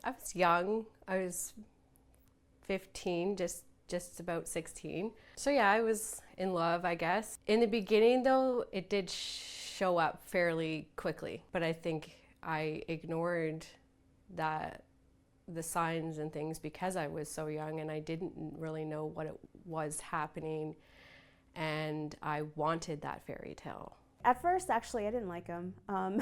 I was young. I was 15, just about 16. So yeah, I was in love, I guess. In the beginning though, it did show up fairly quickly, but I think I ignored that the signs and things because I was so young and I didn't really know what it was happening, and I wanted that fairy tale. At first, actually, I didn't like him. I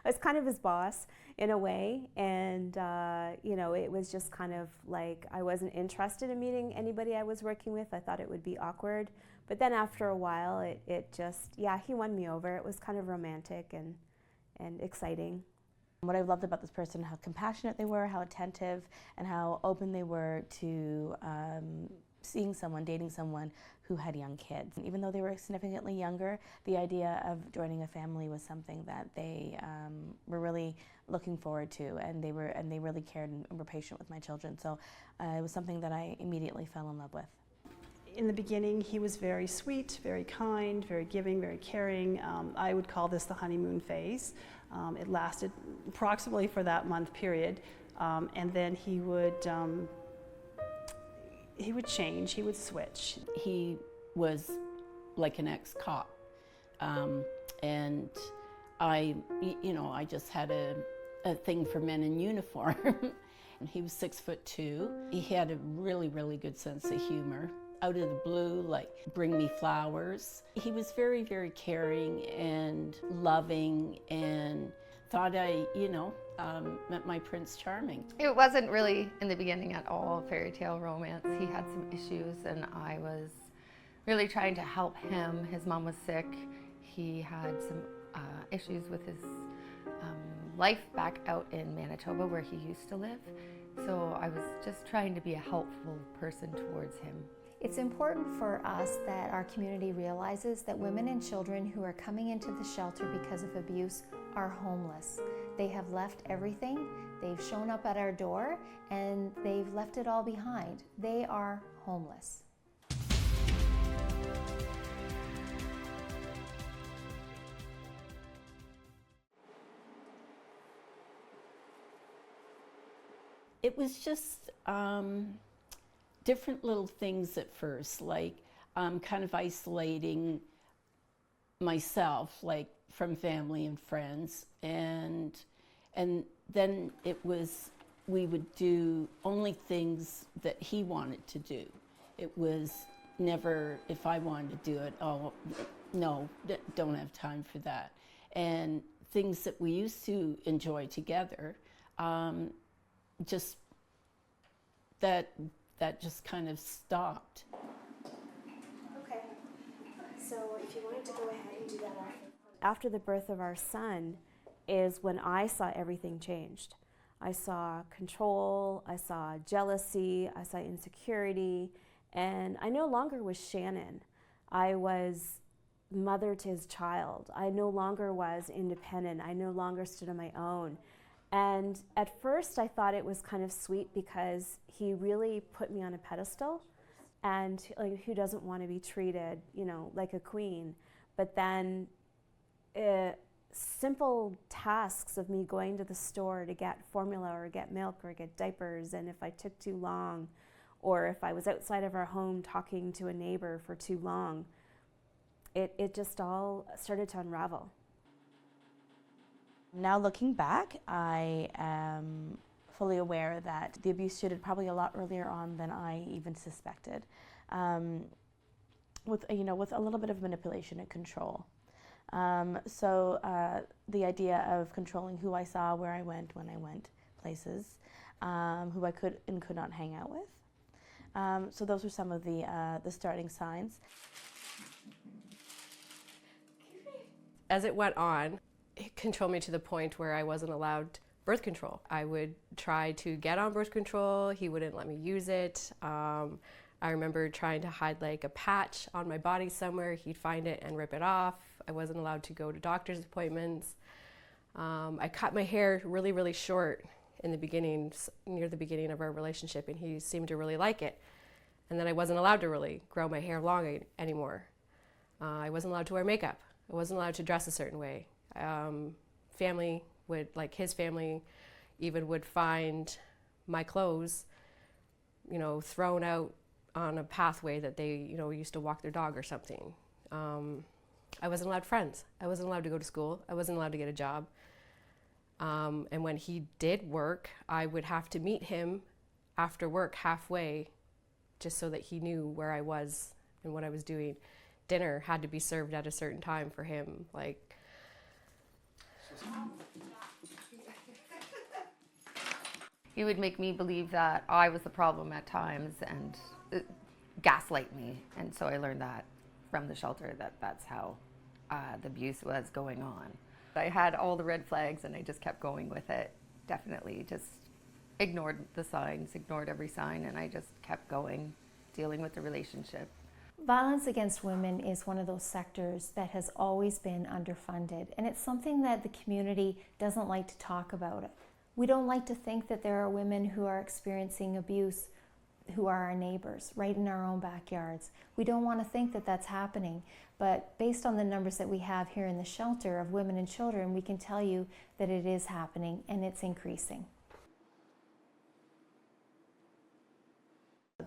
was kind of his boss in a way, and it was just kind of like I wasn't interested in meeting anybody I was working with. I thought it would be awkward, but then after a while, it just, yeah, he won me over. It was kind of romantic and exciting. What I loved about this person, how compassionate they were, how attentive, and how open they were to seeing someone, dating someone who had young kids. And even though they were significantly younger, the idea of joining a family was something that they were really looking forward to, and they really cared and were patient with my children. So it was something that I immediately fell in love with. In the beginning, he was very sweet, very kind, very giving, very caring. I would call this the honeymoon phase. It lasted approximately for that month period, and then he would change, he would switch. He was like an ex-cop, and I just had a thing for men in uniform. He was 6'2". He had a really, really good sense of humor. Out of the blue, like, bring me flowers. He was very, very caring and loving, and thought I, met my Prince Charming. It wasn't really, in the beginning at all, fairy tale romance. He had some issues, and I was really trying to help him. His mom was sick. He had some issues with his life back out in Manitoba, where he used to live. So I was just trying to be a helpful person towards him. It's important for us that our community realizes that women and children who are coming into the shelter because of abuse are homeless. They have left everything, they've shown up at our door, and they've left it all behind. They are homeless. It was just different little things at first, like kind of isolating myself, like from family and friends, and then it was, we would do only things that he wanted to do. It was never if I wanted to do it. Oh no, don't have time for that. And things that we used to enjoy together, just that just kind of stopped. Okay, so if you wanted to go ahead and do that after the birth of our son is when I saw everything changed. I saw control, I saw jealousy, I saw insecurity, and I no longer was Shannon. I was mother to his child. I no longer was independent. I no longer stood on my own. And at first I thought it was kind of sweet because he really put me on a pedestal, and like, who doesn't want to be treated, like a queen? But then simple tasks of me going to the store to get formula or get milk or get diapers, and if I took too long, or if I was outside of our home talking to a neighbor for too long, it just all started to unravel. Now looking back, I am fully aware that the abuse started probably a lot earlier on than I even suspected, with a little bit of manipulation and control. So the idea of controlling who I saw, where I went, when I went places, who I could and could not hang out with. So those were some of the starting signs. As it went on, it controlled me to the point where I wasn't allowed birth control. I would try to get on birth control. He wouldn't let me use it. I remember trying to hide like a patch on my body somewhere. He'd find it and rip it off. I wasn't allowed to go to doctor's appointments. I cut my hair really, really short in the beginning, near the beginning of our relationship, and he seemed to really like it. And then I wasn't allowed to really grow my hair long anymore. I wasn't allowed to wear makeup. I wasn't allowed to dress a certain way. Family would, like his family, even would find my clothes, you know, thrown out on a pathway that they, you know, used to walk their dog or something. I wasn't allowed friends. I wasn't allowed to go to school. I wasn't allowed to get a job. And when he did work, I would have to meet him after work halfway just so that he knew where I was and what I was doing. Dinner had to be served at a certain time for him. Like, He would make me believe that I was the problem at times and gaslight me. And so I learned that from the shelter, that that's how the abuse was going on. I had all the red flags and I just kept going with it. Definitely just ignored the signs, ignored every sign, and I just kept going, dealing with the relationship. Violence against women is one of those sectors that has always been underfunded, and it's something that the community doesn't like to talk about. We don't like to think that there are women who are experiencing abuse who are our neighbors, right in our own backyards. We don't want to think that that's happening, but based on the numbers that we have here in the shelter of women and children, we can tell you that it is happening and it's increasing.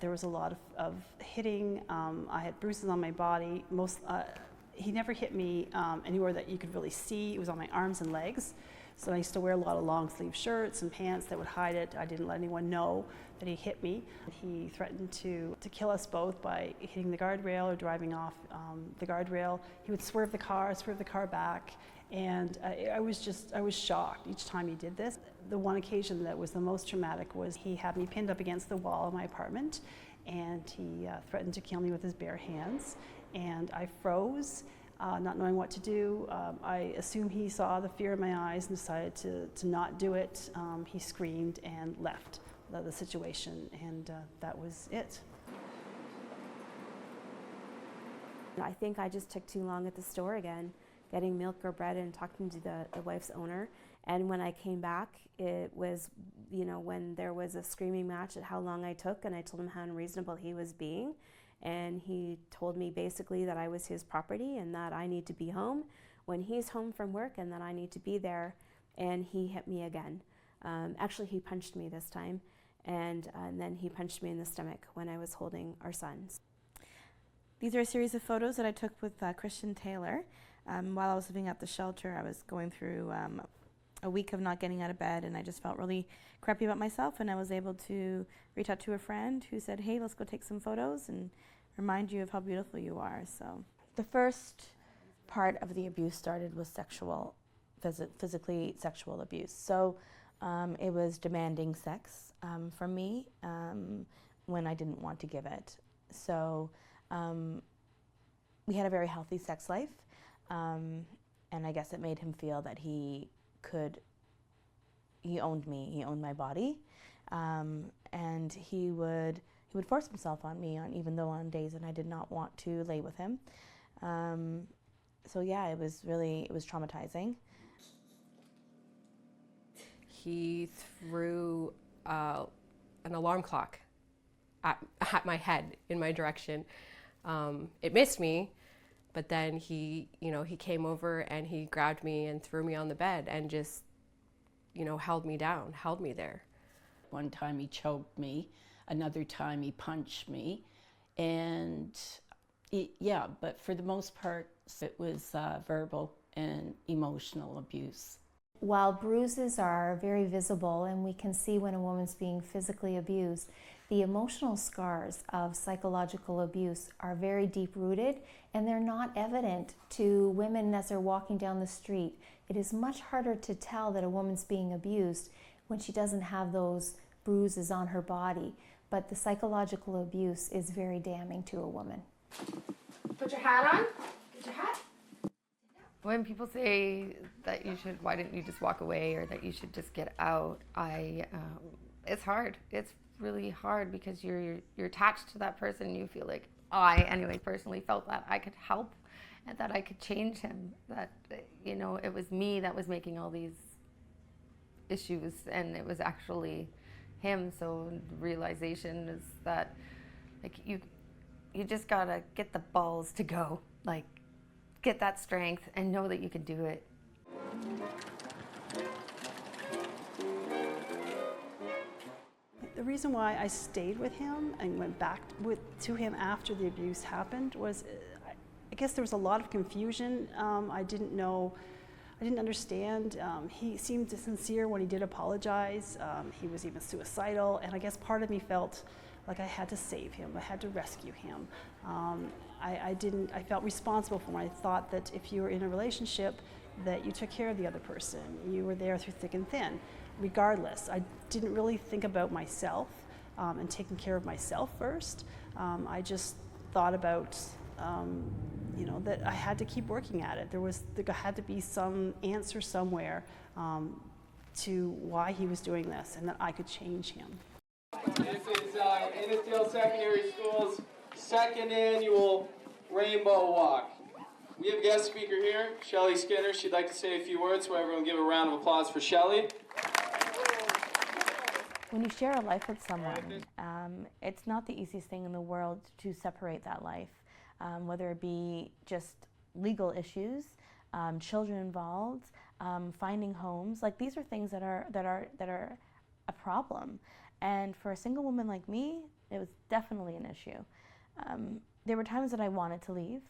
There was a lot of hitting. I had bruises on my body. He never hit me anywhere that you could really see. It was on my arms and legs. So I used to wear a lot of long sleeve shirts and pants that would hide it. I didn't let anyone know that he hit me. He threatened to kill us both by hitting the guardrail or driving off the guardrail. He would swerve the car back. And I was shocked each time he did this. The one occasion that was the most traumatic was he had me pinned up against the wall of my apartment, and he threatened to kill me with his bare hands. And I froze, not knowing what to do. I assume he saw the fear in my eyes and decided to not do it. He screamed and left the situation, and that was it. I think I just took too long at the store again, getting milk or bread and talking to the wife's owner. And when I came back, it was, you know, when there was a screaming match at how long I took, and I told him how unreasonable he was being. And he told me basically that I was his property and that I need to be home when he's home from work and that I need to be there. And he hit me again. Actually, he punched me this time. And then he punched me in the stomach when I was holding our sons. These are a series of photos that I took with Christian Taylor. While I was living at the shelter, I was going through a week of not getting out of bed, and I just felt really crappy about myself, and I was able to reach out to a friend who said, hey, let's go take some photos and remind you of how beautiful you are. So the first part of the abuse started with physically sexual abuse. So it was demanding sex from me when I didn't want to give it. So we had a very healthy sex life. And I guess it made him feel that he owned me, he owned my body, and he would force himself on me, even though on days that I did not want to lay with him. So yeah, it was traumatizing. he threw an alarm clock at my head in my direction. It missed me. But then he came over and he grabbed me and threw me on the bed and just, held me down, held me there. One time he choked me, another time he punched me, and but for the most part, it was verbal and emotional abuse. While bruises are very visible and we can see when a woman's being physically abused, the emotional scars of psychological abuse are very deep-rooted and they're not evident to women as they're walking down the street. It is much harder to tell that a woman's being abused when she doesn't have those bruises on her body, but the psychological abuse is very damning to a woman. Put your hat on. Get your hat. When people say that why didn't you just walk away, or that you should just get out, it's hard. It's really hard because you're attached to that person. You feel like, I anyway personally felt that I could help and that I could change him. That, it was me that was making all these issues and it was actually him. So the realization is that, you just gotta get the balls to go. Get that strength and know that you can do it. reason why I stayed with him and went back to him after the abuse happened was, I guess there was a lot of confusion. I didn't know, I didn't understand. He seemed sincere when he did apologize. He was even suicidal, and I guess part of me felt like I had to save him. I had to rescue him. I felt responsible for him. I thought that if you were in a relationship, that you took care of the other person. You were there through thick and thin, regardless. I didn't really think about myself and taking care of myself first. I just thought about, you know, that I had to keep working at it. There had to be some answer somewhere to why he was doing this, and that I could change him. This is Innisfail Secondary School's second annual Rainbow Walk. We have a guest speaker here, Shelley Skinner. She'd like to say a few words, so everyone give a round of applause for Shelley. When you share a life with someone, it's not the easiest thing in the world to separate that life, whether it be just legal issues, children involved, finding homes. Like, these are things that are a problem. And for a single woman like me, it was definitely an issue. There were times that I wanted to leave,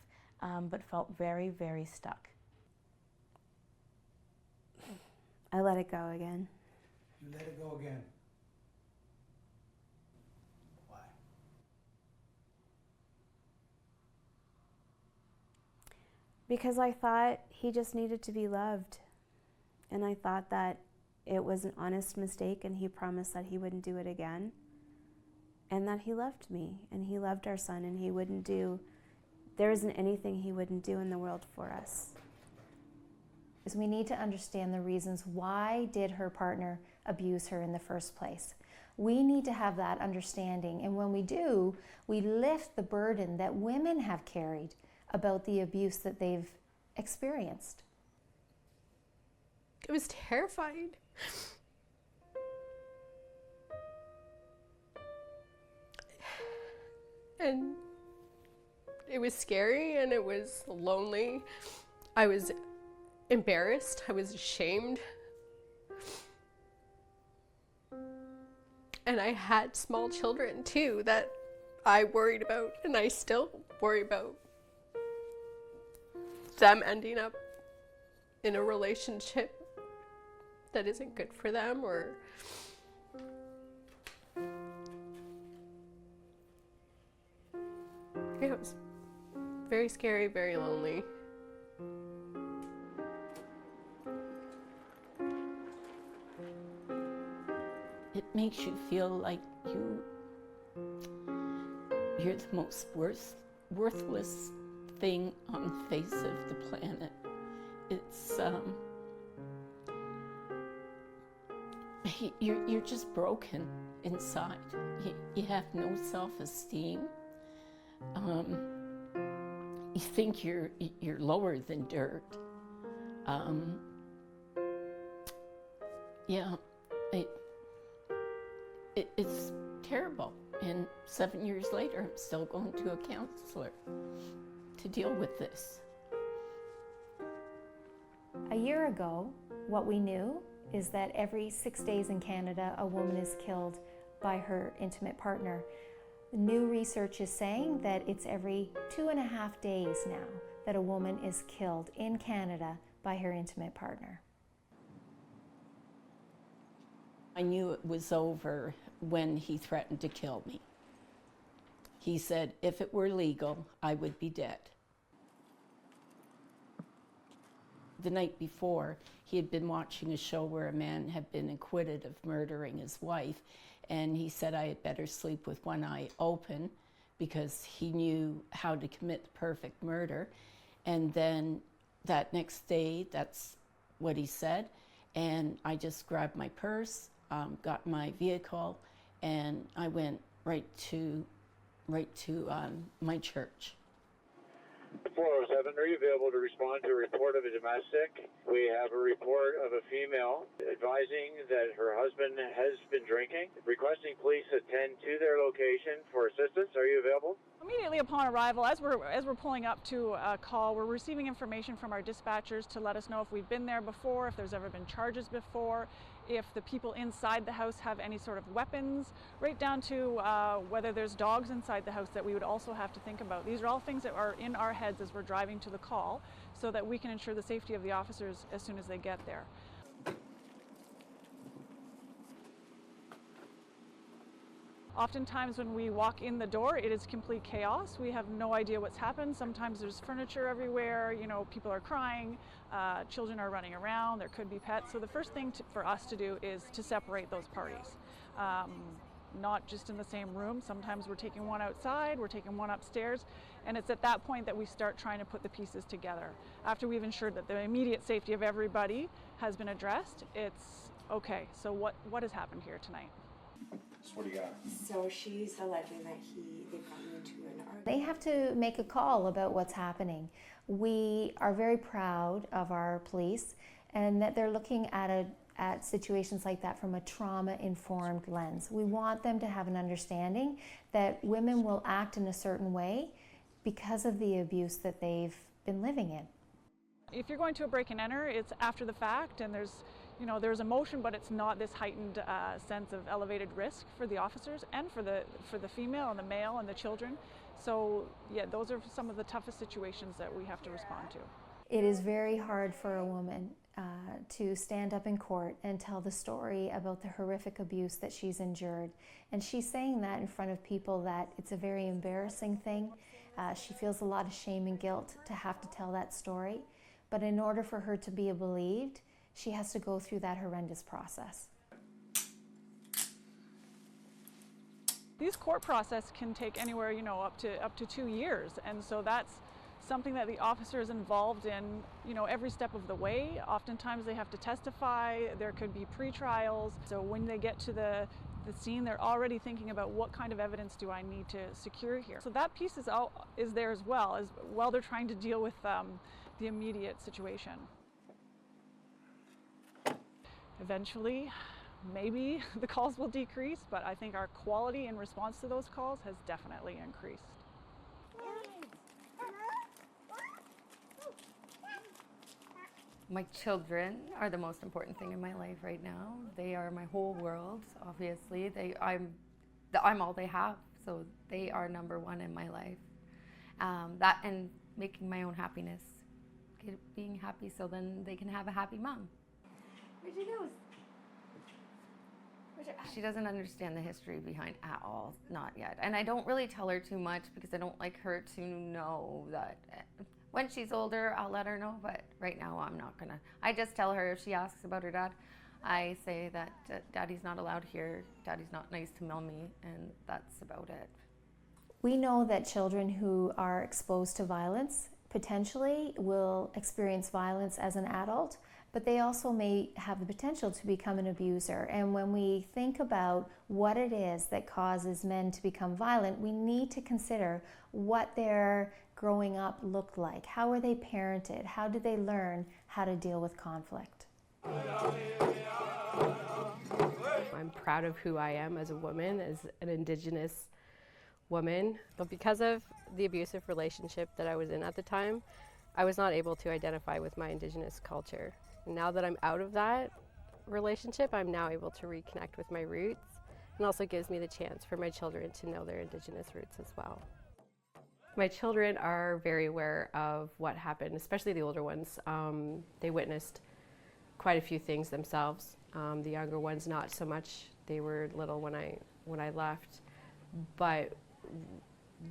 but felt very, very stuck. I let it go again. You let it go again. Why? Because I thought he just needed to be loved. And I thought that it was an honest mistake, and he promised that he wouldn't do it again. And that he loved me, and he loved our son, and he wouldn't do, there isn't anything he wouldn't do in the world for us. So we need to understand the reasons why did her partner abuse her in the first place. We need to have that understanding, and when we do, we lift the burden that women have carried about the abuse that they've experienced. It was terrifying. And it was scary, and it was lonely. I was embarrassed. I was ashamed. And I had small children too that I worried about, and I still worry about them ending up in a relationship that isn't good for them, or it was very scary, very lonely. It makes you feel like you're the most worthless thing on the face of the planet. It's you're just broken inside. You have no self-esteem. You think you're lower than dirt. Yeah, it's terrible. And 7 years later, I'm still going to a counselor to deal with this. A year ago, what we knew is that every 6 days in Canada, a woman is killed by her intimate partner. New research is saying that it's every 2.5 days now that a woman is killed in Canada by her intimate partner. I knew it was over when he threatened to kill me. He said if it were legal, I would be dead. The night before, he had been watching a show where a man had been acquitted of murdering his wife, and he said I had better sleep with one eye open because he knew how to commit the perfect murder. And then that next day, that's what he said, and I just grabbed my purse, got my vehicle, and I went right to my church. 407, are you available to respond to a report of a domestic? We have a report of a female advising that her husband has been drinking, requesting police attend to their location for assistance. Are you available? Immediately upon arrival, as we're pulling up to a call, we're receiving information from our dispatchers to let us know if we've been there before, if there's ever been charges before, if the people inside the house have any sort of weapons, right down to whether there's dogs inside the house that we would also have to think about. These are all things that are in our heads as we're driving to the call so that we can ensure the safety of the officers as soon as they get there. Oftentimes when we walk in the door, it is complete chaos. We have no idea what's happened. Sometimes there's furniture everywhere, you know, people are crying, children are running around, there could be pets. So the first thing for us to do is to separate those parties. Not just in the same room. Sometimes we're taking one outside, we're taking one upstairs, and it's at that point that we start trying to put the pieces together. After we've ensured that the immediate safety of everybody has been addressed, it's okay, so what has happened here tonight? So what do you got? So she's alleging that they've gotten into an argument. They have to make a call about what's happening. We are very proud of our police and that they're looking at situations like that from a trauma-informed lens. We want them to have an understanding that women will act in a certain way because of the abuse that they've been living in. If you're going to a break and enter, it's after the fact, and there's emotion, but it's not this heightened sense of elevated risk for the officers and for the female and the male and the children. So yeah, those are some of the toughest situations that we have to respond to. It is very hard for a woman to stand up in court and tell the story about the horrific abuse that she's endured. And she's saying that in front of people that it's a very embarrassing thing. She feels a lot of shame and guilt to have to tell that story. But in order for her to be believed, she has to go through that horrendous process. These court process can take anywhere, up to 2 years, and so that's something that the officer is involved in, every step of the way. Oftentimes they have to testify, there could be pre-trials. So when they get to the scene, they're already thinking about what kind of evidence do I need to secure here. So that piece is there as well, while they're trying to deal with the immediate situation. Eventually, maybe the calls will decrease, but I think our quality in response to those calls has definitely increased. My children are the most important thing in my life right now. They are my whole world, obviously. I'm all they have, so they are number one in my life. That and making my own happiness, being happy so then they can have a happy mom. Where'd you go? She doesn't understand the history behind at all, not yet. And I don't really tell her too much because I don't like her to know that. When she's older, I'll let her know, but right now I'm not gonna. I just tell her if she asks about her dad, I say that Daddy's not allowed here, Daddy's not nice to mommy, and that's about it. We know that children who are exposed to violence potentially will experience violence as an adult, but they also may have the potential to become an abuser. And when we think about what it is that causes men to become violent, we need to consider what their growing up looked like. How were they parented? How did they learn how to deal with conflict? I'm proud of who I am as a woman, as an Indigenous woman. But because of the abusive relationship that I was in at the time, I was not able to identify with my Indigenous culture. Now that I'm out of that relationship, I'm now able to reconnect with my roots, and also gives me the chance for my children to know their Indigenous roots as well. My children are very aware of what happened, especially the older ones. They witnessed quite a few things themselves. The younger ones not so much. They were little when I left, but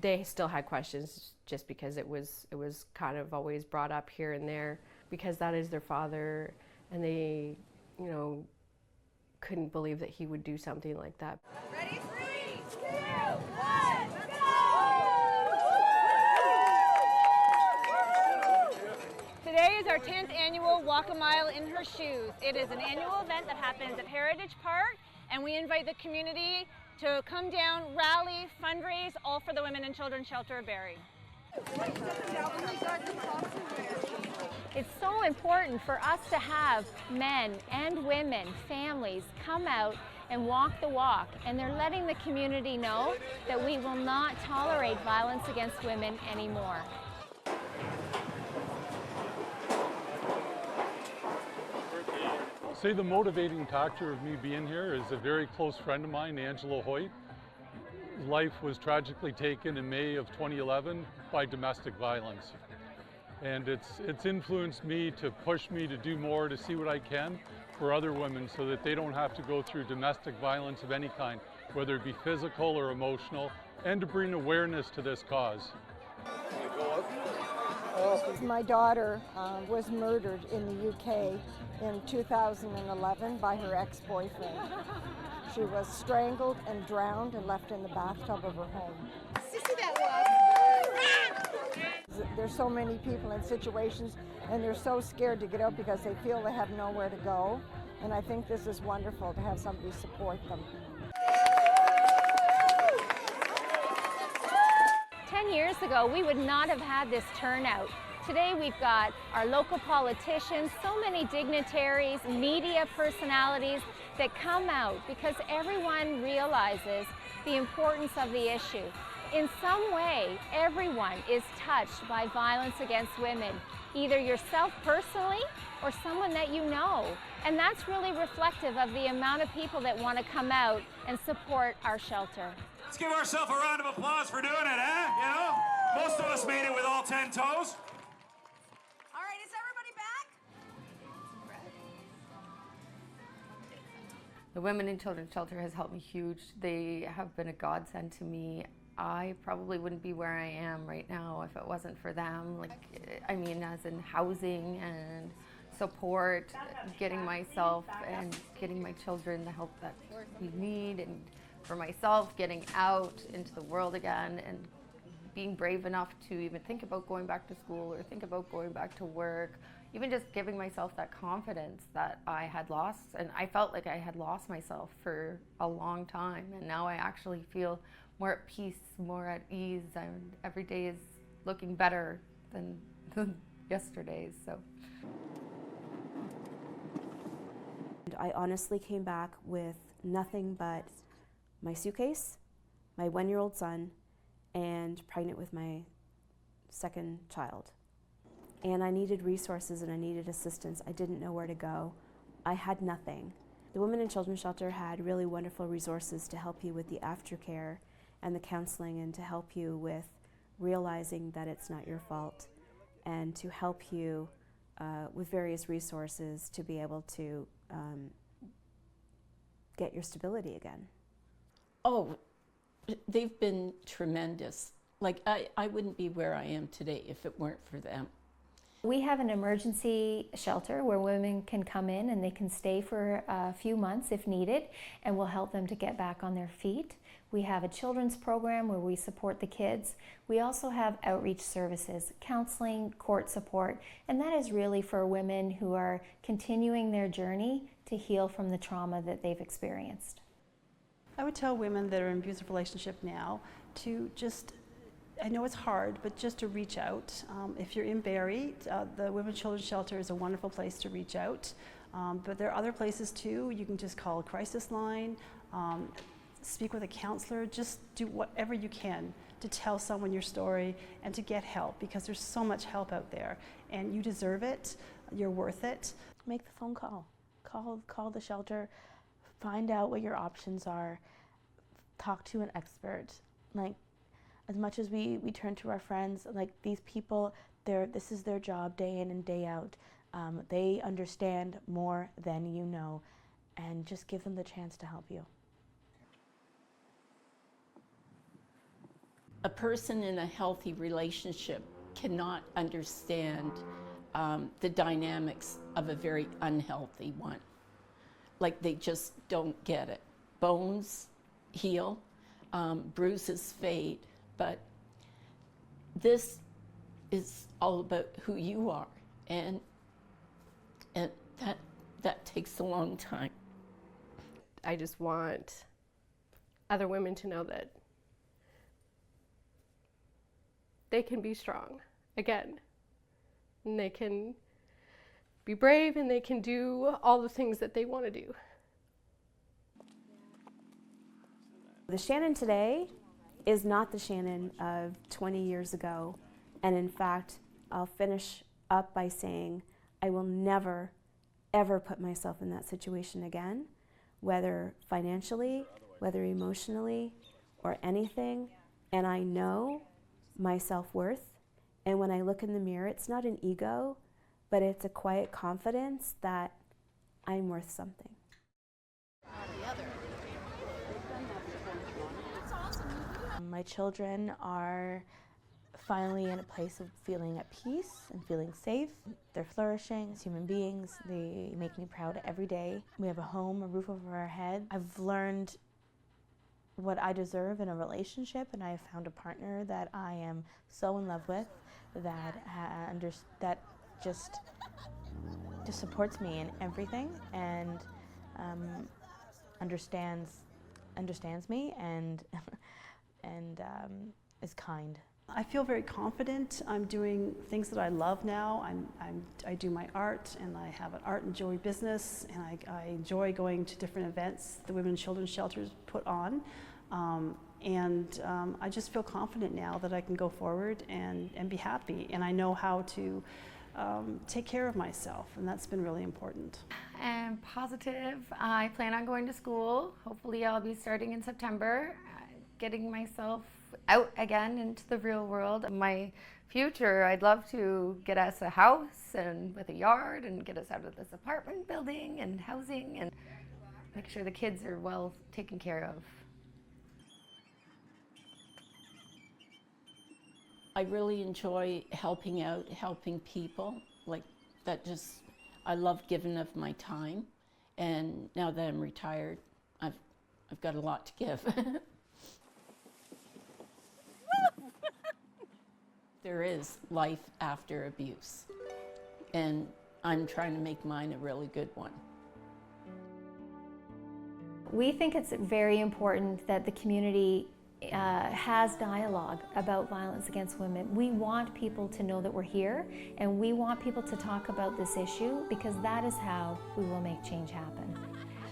they still had questions just because it was kind of always brought up here and there, because that is their father, and they, couldn't believe that he would do something like that. Ready? 3, 2, 1, go! Today is our 10th annual Walk a Mile in Her Shoes. It is an annual event that happens at Heritage Park, and we invite the community to come down, rally, fundraise, all for the Women and Children Shelter of Barrie. It's so important for us to have men and women, families, come out and walk the walk. And they're letting the community know that we will not tolerate violence against women anymore. say the motivating factor of me being here is a very close friend of mine, Angela Hoyt. Life was tragically taken in May of 2011 by domestic violence. And it's influenced me to push me to do more, to see what I can for other women so that they don't have to go through domestic violence of any kind, whether it be physical or emotional, and to bring awareness to this cause. My daughter was murdered in the UK in 2011 by her ex-boyfriend. She was strangled and drowned and left in the bathtub of her home. There's so many people in situations and they're so scared to get out because they feel they have nowhere to go. And I think this is wonderful to have somebody support them. 10 years ago, we would not have had this turnout. Today we've got our local politicians, so many dignitaries, media personalities that come out because everyone realizes the importance of the issue. In some way, everyone is touched by violence against women, either yourself personally or someone that you know. And that's really reflective of the amount of people that want to come out and support our shelter. Let's give ourselves a round of applause for doing it, eh? You know, most of us made it with all 10 toes. All right, is everybody back? The Women and Children's Shelter has helped me huge. They have been a godsend to me. I probably wouldn't be where I am right now if it wasn't for them. Like, I mean, as in housing and support, getting myself and getting my children the help that we need, and for myself, getting out into the world again and being brave enough to even think about going back to school or think about going back to work, even just giving myself that confidence that I had lost. And I felt like I had lost myself for a long time, and now I actually feel more at peace, more at ease, and every day is looking better than yesterday's. So I honestly came back with nothing but my suitcase, my 1-year-old son, and pregnant with my second child. And I needed resources and I needed assistance. I didn't know where to go. I had nothing. The Women and Children's Shelter had really wonderful resources to help you with the aftercare and the counseling, and to help you with realizing that it's not your fault, and to help you with various resources to be able to get your stability again. Oh, they've been tremendous. Like, I wouldn't be where I am today if it weren't for them. We have an emergency shelter where women can come in and they can stay for a few months if needed, and we'll help them to get back on their feet. We have a children's program where we support the kids. We also have outreach services, counseling, court support, and that is really for women who are continuing their journey to heal from the trauma that they've experienced. I would tell women that are in an abusive relationship now to just, I know it's hard, but just to reach out. If you're in Barrie, the Women and Children's Shelter is a wonderful place to reach out. But there are other places too. You can just call a crisis line, speak with a counselor, just do whatever you can to tell someone your story and to get help, because there's so much help out there and you deserve it, you're worth it. Make the phone call. Call the shelter, find out what your options are, talk to an expert. Like, as much as we turn to our friends, like, these people, this is their job day in and day out. They understand more than you know, and just give them the chance to help you. A person in a healthy relationship cannot understand the dynamics of a very unhealthy one. Like, they just don't get it. Bones heal, bruises fade, but this is all about who you are, and that takes a long time. I just want other women to know that they can be strong again, and they can be brave, and they can do all the things that they want to do. The Shannon today is not the Shannon of 20 years ago, and in fact, I'll finish up by saying I will never, ever put myself in that situation again, whether financially, whether emotionally, or anything. And I know my self-worth. And when I look in the mirror, it's not an ego, but it's a quiet confidence that I'm worth something. My children are finally in a place of feeling at peace and feeling safe. They're flourishing as human beings. They make me proud every day. We have a home, a roof over our head. I've learned what I deserve in a relationship, and I have found a partner that I am so in love with, that just supports me in everything, and understands me and is kind. I feel very confident. I'm doing things that I love now. I do my art, and I have an art and jewelry business, and I enjoy going to different events the Women and Children's Shelters put on. I just feel confident now that I can go forward and be happy, and I know how to take care of myself, and that's been really important. I'm positive. I plan on going to school. Hopefully I'll be starting in September, getting myself out again into the real world. My future, I'd love to get us a house and with a yard and get us out of this apartment building and housing and make sure the kids are well taken care of. I really enjoy helping out, helping people. Like that just, I love giving of my time. And now that I'm retired, I've got a lot to give. There is life after abuse, and I'm trying to make mine a really good one. We think it's very important that the community has dialogue about violence against women. We want people to know that we're here, and we want people to talk about this issue, because that is how we will make change happen.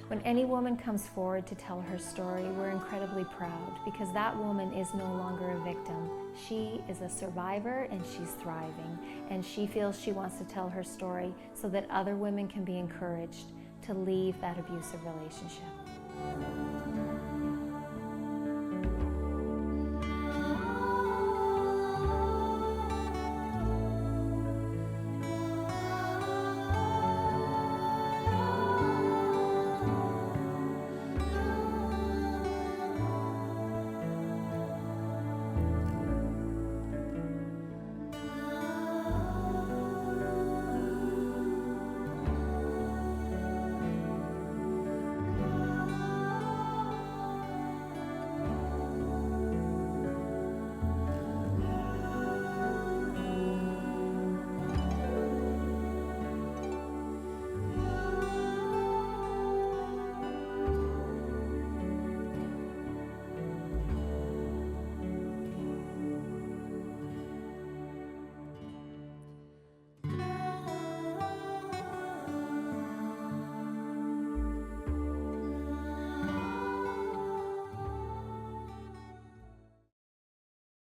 When any woman comes forward to tell her story, we're incredibly proud, because that woman is no longer a victim. She is a survivor, and she's thriving, and she feels she wants to tell her story so that other women can be encouraged to leave that abusive relationship.